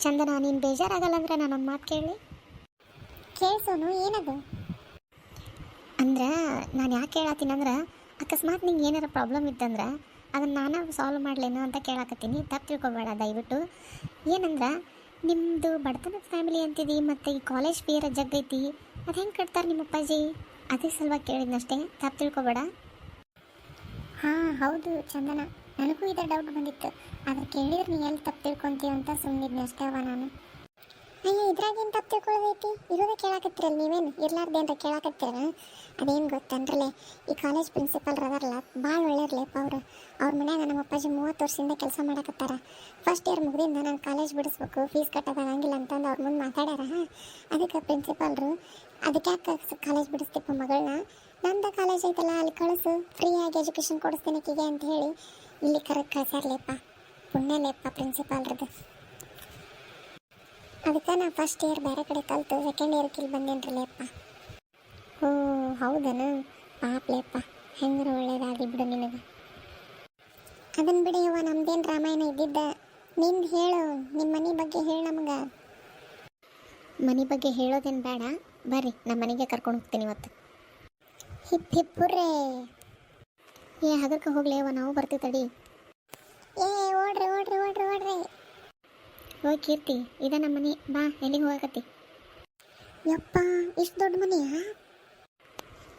ಚಂದನ, ನೀನು ಬೇಜಾರಾಗಲ್ಲ ಅಂದ್ರೆ ನಾನೊಂದು ಮಾತು ಕೇಳಿ. ಕೇಳಿಸೋನು ಏನದು? ಅಂದ್ರೆ ನಾನು ಯಾಕೆ ಹೇಳತ್ತೀನಂದ್ರೆ, ಅಕಸ್ಮಾತ್ ನಿಂಗೆ ಏನಾರ ಪ್ರಾಬ್ಲಮ್ ಇತ್ತಂದ್ರೆ ಅದನ್ನು ನಾನು ಸಾಲ್ವ್ ಮಾಡಲೇನೋ ಅಂತ ಕೇಳಾಕತ್ತೀನಿ. ತಪ್ಪು ತಿಳ್ಕೊಬೇಡ ದಯವಿಟ್ಟು. ಏನಂದ್ರೆ ನಿಮ್ಮದು ಬಡತನದ ಫ್ಯಾಮಿಲಿ ಅಂತಿದಿ, ಮತ್ತು ಈ ಕಾಲೇಜ್ ಫೀರ ಜಗ್ಗೈತಿ, ಅದು ಹೆಂಗೆ ಕಟ್ತಾರೆ ನಿಮ್ಮ ಅಪ್ಪಾಜಿ? ಅದೇ ಸಲುವಾಗಿ ಕೇಳಿದ್ನಷ್ಟೇ, ತಪ್ಪು ತಿಳ್ಕೊಬೇಡ. ಹಾಂ ಹೌದು ಚಂದನ, ನನಗೂ ಇದೇ ಡೌಟ್ ಬಂದಿತ್ತು. ಆದರೆ ಕೇಳಿದ್ರೆ ನೀ ಎಲ್ಲಿ ತಪ್ಪು ತಿಳ್ಕೊತೀವಿ ಅಂತ ಸುಮ್ಮನಿದ್ನಿ ಅಷ್ಟೇ ಅವ ನಾನು. ಅಯ್ಯೋ ಇದ್ರಾಗೇನು ತಪ್ಪು ತಿಳ್ಕೊಳ್ಳೋದೈತಿ? ಇರೋದೇ ಕೇಳಾಕತ್ತಿರಲ್ಲ, ನೀವೇನು ಇರ್ಲಾರ್ದೇನ್ರ ಕೇಳಾಕತ್ತೀರ? ಅದೇನು ಗೊತ್ತಂದ್ರಲ್ಲೇ, ಈ ಕಾಲೇಜ್ ಪ್ರಿನ್ಸಿಪಲ್ ಅದಾರಲ್ಲ ಭಾಳ ಒಳ್ಳೆಯರ್ಲೇಪ್ಪ ಅವರು. ಅವ್ರ ಮನ್ಯಾಗ ನಮ್ಮ ಅಪ್ಪಾಜಿ 30 ವರ್ಷದಿಂದ ಕೆಲಸ ಮಾಡಕತ್ತಾರ. ಫಸ್ಟ್ ಇಯರ್ ಮುಗಿದಿಂದ ನಾನು ಕಾಲೇಜ್ ಬಿಡಿಸ್ಬೇಕು, ಫೀಸ್ ಕಟ್ಟೋದಾಗಂಗಿಲ್ಲ ಅಂತಂದು ಅವ್ರ ಮುಂದೆ ಮಾತಾಡ್ಯಾರ. ಅದಕ್ಕೆ ಪ್ರಿನ್ಸಿಪಾಲ್ರು ಅದಕ್ಕೆ ಯಾಕೆ ಕಾಲೇಜ್ ಬಿಡಿಸ್ತಿಪ್ಪ ಮಗಳನ್ನ, ನಂದು ಕಾಲೇಜ್ ಐತಲ್ಲ ಅಲ್ಲಿ ಕಳಿಸು, ಫ್ರೀಯಾಗಿ ಎಜುಕೇಷನ್ ಕೊಡಿಸ್ತೀನಿ ಆಕಿಗೆ ಅಂತ ಹೇಳಿ ಇಲ್ಲಿ ಕಳ್ಸ್ಯಾರ್ಲೇಪ್ಪ. ಪುಣ್ಯಲೇಪ್ಪ ಪ್ರಿನ್ಸಿಪಾಲ್ರದ್ದು. ಅದಕ್ಕೆ ನಾ ಫಸ್ಟ್ ಇಯರ್ ಬೇರೆ ಕಡೆ ಕಲಿತು ಸೆಕೆಂಡ್ ಇಯರ್ಗೆ ಇಲ್ಲಿ ಬಂದೇನ್ರಲೇಪ್ಪ. ಓ ಹೌದನ, ಪಾಪ್ಲೇಪ್ಪ, ಹೆಂಗಾರ ಒಳ್ಳೇದಾಗಲಿ ಬಿಡು ನಿನಗೆ. ಅದನ್ನು ಬಿಡಿ ಯವ್ವ, ನಮ್ದೇನು ರಾಮಾಯಣ ಇದ್ದಿದ್ದ. ನಿಂದು ಹೇಳು, ನಿಮ್ಮ ಮನೆ ಬಗ್ಗೆ ಹೇಳು ನಮಗೆ. ಮನೆ ಬಗ್ಗೆ ಹೇಳೋದೇನು ಬೇಡ, ಬರ್ರಿ ನಮ್ಮ ಮನೆಗೆ ಕರ್ಕೊಂಡು ಹೋಗ್ತೀನಿ ಇವತ್ತು. Hip hip hurray. ಹಗರ್ಕ ಹೋಗ್ಲೇವ, ನಾವು ಬರ್ತೀವಿ ತಡಿ. ಓಡ್ರಿ ಓಡ್ರಿ ಓಡ್ರಿ ಓಡ್ರಿ. ಹೋಗಿ ಕೀರ್ತಿ, ಇದ ನಮ್ಮ ಮನೆ, ಬಾ ಎಲ್ಲಿಗೆ ಹೋಗಕತ್ತಿ? ಯಪ್ಪ ಇಷ್ಟು ದೊಡ್ಡ ಮನೆಯಾ?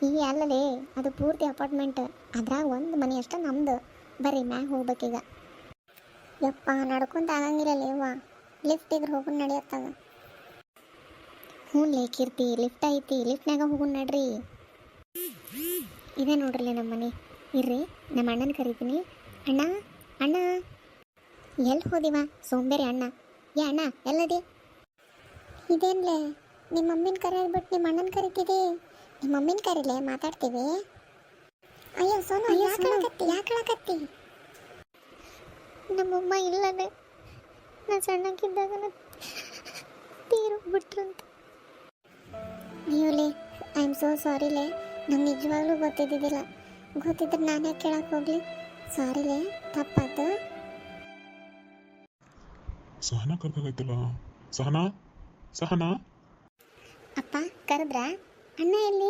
ಈ ಅಲ್ಲಲೇ, ಅದು ಪೂರ್ತಿ ಅಪಾರ್ಟ್ಮೆಂಟ್, ಅದ್ರಾಗ ಒಂದು ಮನೆ ಅಷ್ಟೇ ನಮ್ದು. ಬರ್ರಿ ಮ್ಯಾಗ ಹೋಗ್ಬೇಕೀಗ. ಯಪ್ಪ ನಡ್ಕೊಂತ ಆಗಂಗಿಲ್ಲಲೇವ, ಲಿಫ್ಟ್ ಇದ್ರೆ ಹೋಗೋಣ ನಡೆಯತ್ತಾಗ. ಹ್ಞೂ ಕೀರ್ತಿ, ಲಿಫ್ಟ್ ಐತಿ, ಲಿಫ್ಟ್ನಾಗ ಹೋಗೋಣ ನಡ್ರಿ. ಇದೇ ನೋಡ್ರಲ್ಲ ನಮ್ಮ ಮನೆ. ಇರ್ರಿ ನಮ್ಮ ಅಣ್ಣನ ಕರಿತೀನಿ. ಅಣ್ಣ ಅಣ್ಣ, ಎಲ್ಲಿ ಹೋದಿವ ಸೋಂಬೇರಿ ಅಣ್ಣ? ಅಣ್ಣ ಎಲ್ಲದಿ? ಇದೇನ್ಲೇ, ನಿಮ್ಮ ಮಮ್ಮಿನ ಕರೆಯೋದು ಬಿಟ್ಟು ನಿಮ್ಮ ಅಣ್ಣನ ಕರಿತಿದಿ? ನಿಮ್ಮ ಮಮ್ಮಿನ ಕರಿಲೇ, ಮಾತಾಡ್ತೀವಿ. ಅಯ್ಯೋ ಸೋನು, ಯಾಕಳಕತ್ತಿ? ನಮ್ಮಮ್ಮ ಇಲ್ಲದೆ ನಾನು ಸಣ್ಣಕ್ಕಿದ್ದಾಗ ತೀರೋಗ್ಬಿಟ್ರಂತ. ನೀವುಲೇ, ಐ ಆಮ್ ಸೋ ಸಾರಿಲೇ, ನಂಗೆ ನಿಜವಾಗ್ಲೂ ಗೊತ್ತಿದ್ದಿದ್ದಿಲ್ಲ. ಗೊತ್ತಿದ್ರೆ ನಾನು ಯಾಕೆ ಕೇಳಕ್ಕೆ ಹೋಗ್ಲಿ? ಸಾರಿಲೇ, ತಪ್ಪಾಯ್ತು. ಸಹನಾ ಕರ್ದಾಗೈತಲ್ಲ. ಸಹನಾ ಸಹನಾ ಅಪ್ಪ ಕರೆದ್ರ? ಅಣ್ಣ ಎಲ್ಲಿ?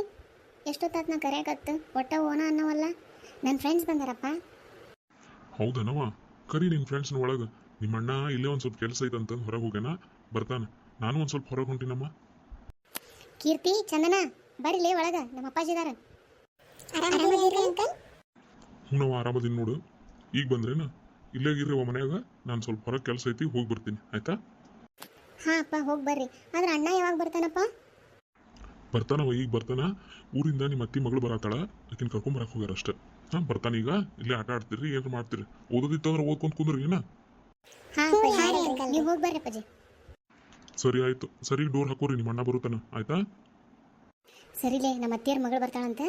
ಎಷ್ಟೊತ್ತಾತ್ ನಾ ಕರೆಯಾಕತ್ತು, ಒಟ್ಟ ಓನ ಅನ್ನವಲ್ಲ. ನನ್ನ ಫ್ರೆಂಡ್ಸ್ ಬಂದಾರಪ್ಪ. ಹೌದನವ, ಕರಿ ನಿನ್ನ ಫ್ರೆಂಡ್ಸ್ನ ಒಳಗೆ. ನಿಮ್ಮ ಅಣ್ಣ ಇಲ್ಲೇ ಒಂದು ಸ್ವಲ್ಪ ಕೆಲಸ ಐತಂತ ಹೊರಗೆ ಹೋಗ್ಯಾನ, ಬರ್ತಾನೆ. ನಾನು ಒಂದು ಸ್ವಲ್ಪ ಹೊರಗೆ ಹೊಂಟಿನಮ್ಮ. ಕೀರ್ತಿ, ಚಂದನ, ಬರೀಲೇ ಒಳಗೆ, ನಮ್ಮ ಅಪ್ಪಾಜಿದಾರ. ಹ್ಞೂ ಆರಾಮದಿನ ನೋಡು. ಈಗ ಬಂದ್ರೇನ? ಇಲ್ಲೇ ಇರ್ರಿ ಮನ್ಯಾಗ, ನಾನು ಸ್ವಲ್ಪ ಹೊರಗೆ ಕೆಲಸ ಐತಿ, ಹೋಗಿ ಬರ್ತೀನಿ ಆಯ್ತಾ? ಹಾಂ ಅಪ್ಪ ಹೋಗಿ ಬರ್ರಿ. ಆದ್ರೆ ಅಣ್ಣ ಯಾವಾಗ ಬರ್ತಾನಪ್ಪ? ಬರ್ತಾನವ, ಈಗ ಬರ್ತಾನ. ಊರಿಂದ ನಿಮ್ಮ ಅತ್ತಿ ಮಗಳು ಬರತ್ತಾಳ, ಆಕಿನ ಕರ್ಕೊಂಬರಕ್ಕೆ ಹೋಗ್ಯಾರ ಅಷ್ಟೇ. ಹಾಂ ಬರ್ತಾನೆ. ಈಗ ಇಲ್ಲೇ ಆಟ ಆಡ್ತೀರಿ, ಏನಾರು ಮಾಡ್ತೀರಿ? ಓದೋದಿತ್ತಂದ್ರೆ ಓದ್ಕೊಂತ ಕುಂದ್ರಿ ಏನ? ಹಾಂ ನೀವು ಹೋಗಿ ಬರ್ರಿ ಅಪ್ಪಾಜಿ. ಸರಿ ಆಯ್ತು. ಸರಿ ಡೋರ್ ಹಾಕೋರಿ, ನಿಮ್ಮ ಅಣ್ಣ ಬರುತ್ತಾನ ಆಯ್ತಾ? ಸರಿಲೇ, ನಮ್ಮ ಅತ್ತಿಯರ ಮಗಳು ಬರ್ತಾಳಂತ.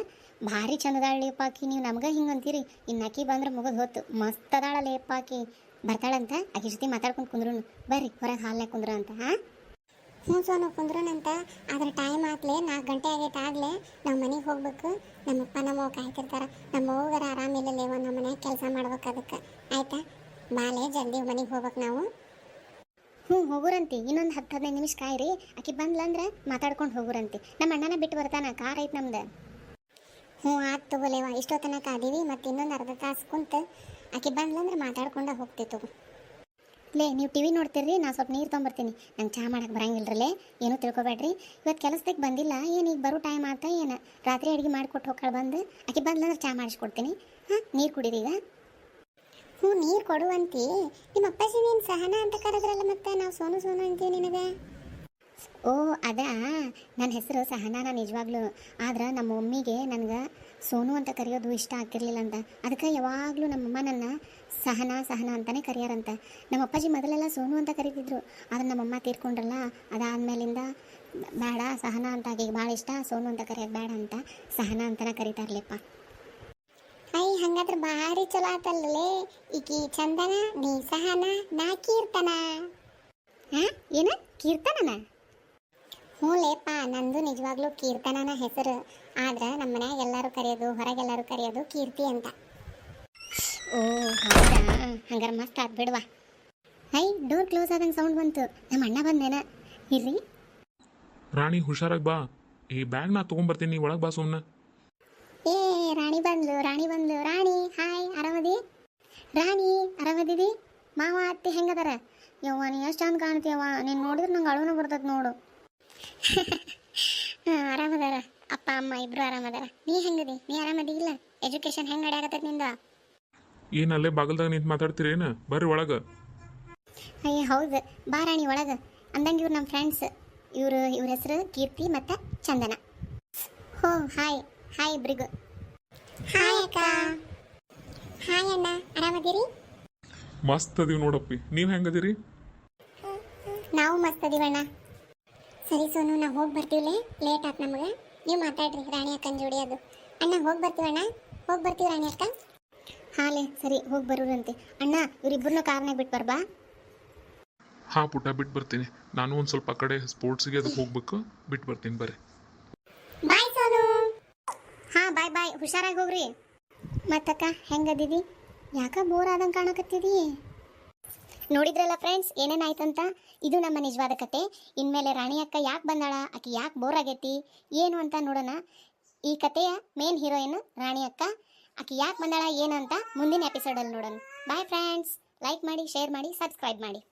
ಭಾರಿ ಚಂದದಾಳಲೇಪ್ಪ ಆಕಿ. ನೀವು ನಮ್ಗೆ ಹಿಂಗೆ ಅಂತೀರಿ, ಇನ್ನು ಆಕಿ ಬಂದ್ರೆ ಮುಗಿದು ಹೊತ್ತು. ಮಸ್ತ್ ಅದಾಳಲೇಪ್ಪ ಆಕಿ. ಬರ್ತಾಳಂತ, ಆಕಿ ಜೊತೆ ಮಾತಾಡ್ಕೊಂಡು ಕುಂದ್ರು. ಬರ್ರಿ ಹೊರಗೆ ಹಾಲ್ನಾಗ ಕುಂದ್ರ ಅಂತ. ಹಾಂ ಹ್ಞೂ ಸೋನು ಕುಂದ್ರೋನಂತ. ಆದ್ರೆ ಟೈಮ್ ಆಗ್ಲೇ 4 ಗಂಟೆ ಆಗೈತೆ. ಆಗಲೇ ನಾವು ಮನೆಗೆ ಹೋಗ್ಬೇಕು. ನಮ್ಮಪ್ಪ ನಮ್ಮವ್ವ ಕಾಯ್ತಿರ್ತಾರೆ. ನಮ್ಮ ಅವ್ವಗಾರ ಆರಾಮಿಲ್ಲಲೇವ, ನಮ್ಮ ಮನ್ಯಾಗ ಕೆಲಸ ಮಾಡ್ಬೇಕು. ಅದಕ್ಕೆ ಆಯ್ತಾ, ಬಾಲೆ ಜಲ್ದಿ ಮನೆಗೆ ಹೋಗ್ಬೇಕು ನಾವು. ಹ್ಞೂ ಹೋಗುರಂತಿ. ಇನ್ನೊಂದು 10-15 ನಿಮಿಷ ಕಾಯಿರಿ. ಆಕಿ ಬಂದ್ಲಂದ್ರೆ ಮಾತಾಡ್ಕೊಂಡು ಹೋಗುರಂತಿ. ನಮ್ಮ ಅಣ್ಣನ ಬಿಟ್ಟು ಬರ್ತಾನ, ಕಾರ್ ಐತೆ ನಮ್ದು. ಹ್ಞೂ ಆಯ್ತು ತಗೋಲೇವ, ಇಷ್ಟೋ ತನಕ ಅದೀವಿ. ಮತ್ತು ಇನ್ನೊಂದು ಅರ್ಧ ತಾಸು ಕುಂತು ಆಕಿ ಬಂದ್ಲಂದ್ರೆ ಮಾತಾಡ್ಕೊಂಡು ಹೋಗ್ತಿತ್ತು. ಲೇ, ನೀವು ಟಿ ವಿ ನೋಡ್ತೀರಿ, ನಾ ಸ್ವಲ್ಪ ನೀರು ತೊಗೊಂಬರ್ತೀನಿ. ನಂಗೆ ಚಹಾ ಮಾಡಕ್ಕೆ ಬರಂಗಿಲ್ಲರಲ್ಲೇ, ಏನೂ ತಿಳ್ಕೊಬೇಡ್ರಿ. ಇವತ್ತು ಕೆಲಸಕ್ಕೆ ಬಂದಿಲ್ಲ ಏನು, ಈಗ ಬರೋ ಟೈಮ್ ಆತ ಏನು? ರಾತ್ರಿ ಅಡುಗೆ ಮಾಡಿಕೊಟ್ಟು ಹೋಗ್ಕಳು ಬಂದು. ಆಕಿ ಬಂದ್ಲಂದ್ರೆ ಚಹಾ ಮಾಡಿಸ್ಕೊಡ್ತೀನಿ. ಹಾಂ ನೀರು ಕುಡೀರಿ ಈಗ. ಹ್ಞೂ ನೀರು ಕೊಡುವಂತಿ. ನಿಮ್ಮ ಅಪ್ಪಾಜಿ ನೀನು ಸಹನಾ ಅಂತ ಕರೆದ್ರಲ್ಲ, ಮತ್ತೆ ನಾವು ಸೋನು ಸೋನು ಅಂತೀವಿ ನಿನಗೆ. ಓ ಅದಾ, ನನ್ನ ಹೆಸರು ಸಹನಾನ ನಿಜವಾಗ್ಲೂ. ಆದ್ರೆ ನಮ್ಮ ಮಮ್ಮಿಗೆ ನನಗೆ ಸೋನು ಅಂತ ಕರೆಯೋದು ಇಷ್ಟ ಆಗ್ತಿರ್ಲಿಲ್ಲ ಅಂತ. ಅದಕ್ಕೆ ಯಾವಾಗಲೂ ನಮ್ಮಮ್ಮ ನನ್ನ ಸಹನಾ ಸಹನಾ ಅಂತಲೇ ಕರೆಯಾರಂತ. ನಮ್ಮ ಅಪ್ಪಾಜಿ ಮೊದಲೆಲ್ಲ ಸೋನು ಅಂತ ಕರೀತಿದ್ರು. ಆದರೆ ನಮ್ಮಮ್ಮ ತೀರ್ಕೊಂಡ್ರಲ್ಲ, ಅದಾದಮೇಲಿಂದ ಬೇಡ ಸಹನಾ ಅಂತ, ಆಕೆಗೆ ಭಾಳ ಇಷ್ಟ, ಸೋನು ಅಂತ ಕರೆಯೋದು ಬೇಡ ಅಂತ ಸಹನಾ ಅಂತಲೇ ಕರೀತಾರಲಿಪ್ಪ. ಐ ಹಂಗಾದ್ರೆ ಭಾರಿ ಚಲೋ ಆತಲ್ಲೇ. ಈಕಿ ಚಂದನ, ನೀ ಸಹನಾ, ನಾ ಕೀರ್ತನ. ಹಾಂ ಏನ ಕೀರ್ತನನ? ಹ್ಞೂ ಲೇಪ, ನಂದು ನಿಜವಾಗ್ಲೂ ಕೀರ್ತನನ ಹೆಸರು. ಆದ್ರೆ ನಮ್ಮ ಮನ್ಯಾಗ ಎಲ್ಲರೂ ಕರೆಯೋದು, ಹೊರಗೆಲ್ಲರೂ ಕರೆಯೋದು ಕೀರ್ತಿ ಅಂತ. ಓ ಹೌದಾ, ಹಂಗಾರೆ ಮಸ್ತ್ ಆತ್ ಬಿಡ್ವಾ. ಹೈ ಡೋರ್ ಕ್ಲೋಸ್ ಆದಂಗೆ ಸೌಂಡ್ ಬಂತು. ನಮ್ಮ ಅಣ್ಣ ಬಂದೇನ ಇರ್ರಿ. ರಾಣಿ ಹುಷಾರಾಗಿ ಬಾ. ಈ ಬ್ಯಾಗ್ ನಾ ತೊಗೊಂಬರ್ತೀನಿ, ಒಳಗೆ ಬಾ ಸುಮ್ಮನೆ. ಏ ರಾಣಿ ಬಂದ್ಲು ರಾಣಿ ಹಾಯ್ ಆರಾಮದಿ? ರಾಣಿ ಆರಾಮದಿದಿ? ಮಾವ ಅತ್ತಿ ಹೆಂಗದಾರ? ಯವ್ವ ನೀ ಎಷ್ಟು ಚಂದ ಕಾಣ್ತೀಯವ್ವ, ನೀನು ನೋಡಿದ್ರೆ ನಂಗೆ ಅಳುನ ಬರ್ತೈತೆ ನೋಡು. ಹಾಂ ಆರಾಮದಾರ, ಅಪ್ಪ ಅಮ್ಮ ಇಬ್ರು ಆರಾಮದಾರ. ನೀ ಹೆಂಗದಿ? ನೀ ಆರಾಮದಿ ಇಲ್ಲ? ಎಜುಕೇಶನ್ ಹೆಂಗೆ ನಡೆಯಾಕತ್ತೈತೆ ನಿಂದ? ಏನು ಅಲ್ಲೇ ಬಾಗಲ್ದಾಗ ನಿಂತು ಮಾತಾಡ್ತೀರೇನು? ಬರ್ರಿ ಒಳಗೆ. ಅಯ್ಯ ಹೌದು, ಬಾ ರಾಣಿ ಒಳಗೆ. ಅಂದಂಗೆ ಇವ್ರು ನಮ್ಮ ಫ್ರೆಂಡ್ಸ್. ಇವ್ರ ಹೆಸರು ಕೀರ್ತಿ ಮತ್ತು ಚಂದನ. ಹೋ ಹಾಯ್ ಹಾಯ್ ಇಬ್ರಿಗೂ. ಹಾಯ್ ಅಕ್ಕ. ಹಾಯ್ ಅಣ್ಣ, ಆರಾಮದಿರಿ? ಮಸ್ತ್ ಅದೀವಿ ನೋಡಪ್ಪಿ, ನೀವು ಹೆಂಗದಿರಿ? ನಾವು ಮಸ್ತ್ ಅದೀವಣ್ಣ. ಸರಿ ಸೋನು, ನಾವು ಹೋಗಿ ಬರ್ತೀವಿ. ಲೇಟ್ ಆಯ್ತು ನಮಗೆ. ನೀವು ಮಾತಾಡ್ರಿ ರಾಣಿ ಅಕ್ಕನ ಜೋಡಿ. ಅದು ಅಣ್ಣ ಹೋಗಿ ಬರ್ತೀವಣ್ಣ, ಹೋಗಿ ಬರ್ತೀವಿ ರಾಣಿ ಅಕ್ಕ. ಹಾಲೆ ಸರಿ ಹೋಗಿ ಬರೋರಂತೆ. ಅಣ್ಣ ಇವರಿಬ್ಬರನ್ನ ಕಾರ್ನಾಗ ಬಿಟ್ಟು ಬರ್ಬಾ. ಹಾಂ ಪುಟ್ಟ, ಬಿಟ್ಟು ಬರ್ತೀನಿ. ನಾನು ಒಂದು ಸ್ವಲ್ಪ ಆ ಕಡೆ ಸ್ಪೋರ್ಟ್ಸಿಗೆ ಅದಕ್ಕೆ ಹೋಗ್ಬೇಕು, ಬಿಟ್ಟು ಬರ್ತೀನಿ ಬರ್ರಿ. ಬಾಯ್ ಸೋನು. ಹಾಂ ಬಾಯ್ ಬಾಯ್, ಹುಷಾರಾಗಿ ಹೋಗ್ರಿ. ಮತ್ತಕ್ಕ ಹೆಂಗದಿದಿ? ಯಾಕ ಬೋರ್ ಆದಂಗೆ ಕಾಣಕತ್ತಿದಿ? ನೋಡಿದ್ರಲ್ಲ ಫ್ರೆಂಡ್ಸ್ ಏನೇನಾಯ್ತಂತ. ಇದು ನಮ್ಮ ನಿಜವಾದ ಕತೆ. ಇನ್ಮೇಲೆ ರಾಣಿ ಅಕ್ಕ ಯಾಕೆ ಬಂದಾಳ, ಆಕೆ ಯಾಕೆ ಬೋರ್ ಆಗೈತಿ ಏನು ಅಂತ ನೋಡೋಣ. ಈ ಕತೆಯ ಮೇನ್ ಹೀರೋಯಿನ್ ರಾಣಿ ಅಕ್ಕ. ಆಕೆ ಯಾಕೆ ಬಂದಾಳ ಏನಂತ ಮುಂದಿನ ಎಪಿಸೋಡಲ್ಲಿ ನೋಡೋಣ. ಬಾಯ್ ಫ್ರೆಂಡ್ಸ್, ಲೈಕ್ ಮಾಡಿ, ಶೇರ್ ಮಾಡಿ, ಸಬ್ಸ್ಕ್ರೈಬ್ ಮಾಡಿ.